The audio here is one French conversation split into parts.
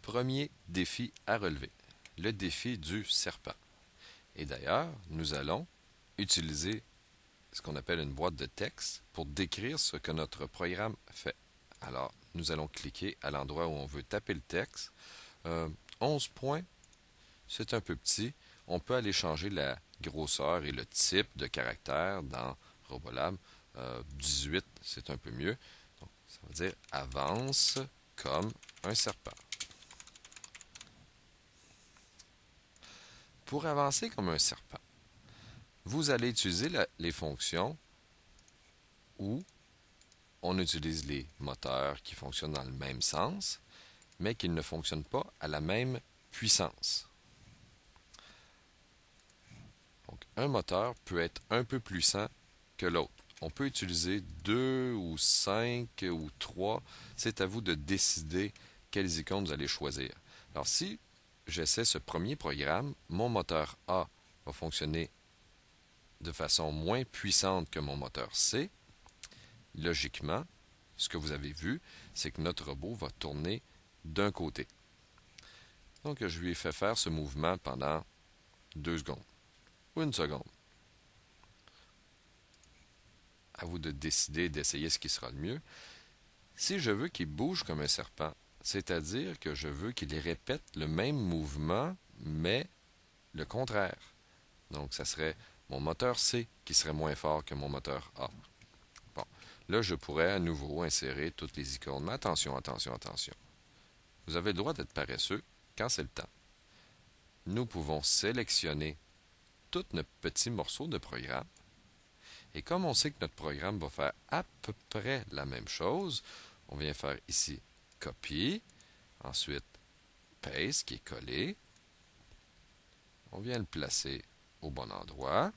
Premier défi à relever, le défi du serpent. Et d'ailleurs, nous allons utiliser ce qu'on appelle une boîte de texte pour décrire ce que notre programme fait. Alors, nous allons cliquer à l'endroit où on veut taper le texte. 11 points, c'est un peu petit. On peut aller changer la grosseur et le type de caractère dans Robolab. 18, c'est un peu mieux. Donc, ça veut dire avance comme un serpent. Pour avancer comme un serpent, vous allez utiliser les fonctions où on utilise les moteurs qui fonctionnent dans le même sens, mais qui ne fonctionnent pas à la même puissance. Donc, un moteur peut être un peu plus puissant que l'autre. On peut utiliser 2 ou 5 ou 3. C'est à vous de décider quelles icônes vous allez choisir. Alors, si j'essaie ce premier programme, mon moteur A va fonctionner de façon moins puissante que mon moteur C. Logiquement, ce que vous avez vu, c'est que notre robot va tourner d'un côté. Donc, je lui ai fait faire ce mouvement pendant 2 secondes ou 1 seconde. À vous de décider d'essayer ce qui sera le mieux. Si je veux qu'il bouge comme un serpent, c'est-à-dire que je veux qu'il répète le même mouvement, mais le contraire. Donc, ça serait mon moteur C qui serait moins fort que mon moteur A. Bon, là, je pourrais à nouveau insérer toutes les icônes. Mais attention, attention, attention. Vous avez le droit d'être paresseux quand c'est le temps. Nous pouvons sélectionner tous nos petits morceaux de programme. Et comme on sait que notre programme va faire à peu près la même chose, on vient faire ici copie, ensuite paste qui est collé. On vient le placer au bon endroit.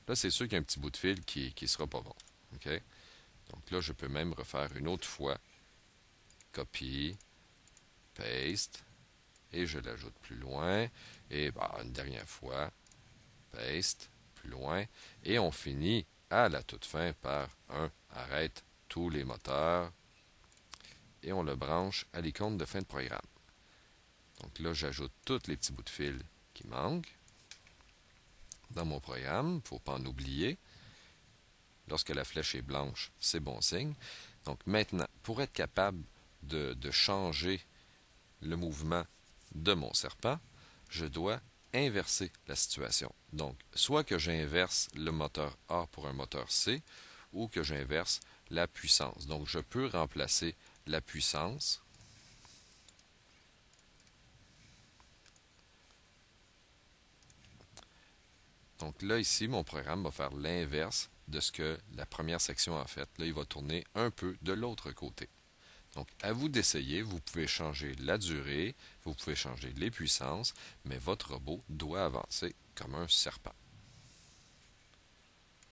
Là, c'est sûr qu'il y a un petit bout de fil qui ne sera pas bon. Okay? Donc là, je peux même refaire une autre fois. Copie, paste, et je l'ajoute plus loin. Et une dernière fois, paste, plus loin. Et on finit à la toute fin par arrête tous les moteurs. Et on le branche à l'icône de fin de programme. Donc là, j'ajoute tous les petits bouts de fil qui manquent dans mon programme. Il ne faut pas en oublier. Lorsque la flèche est blanche, c'est bon signe. Donc maintenant, pour être capable de changer le mouvement de mon serpent, je dois inverser la situation. Donc, soit que j'inverse le moteur A pour un moteur C, ou que j'inverse la puissance. Donc, je peux remplacer la puissance Donc là, ici, mon programme va faire l'inverse de ce que la première section a fait. Là, il va tourner un peu de l'autre côté. Donc, à vous d'essayer. Vous pouvez changer la durée, vous pouvez changer les puissances, mais votre robot doit avancer comme un serpent.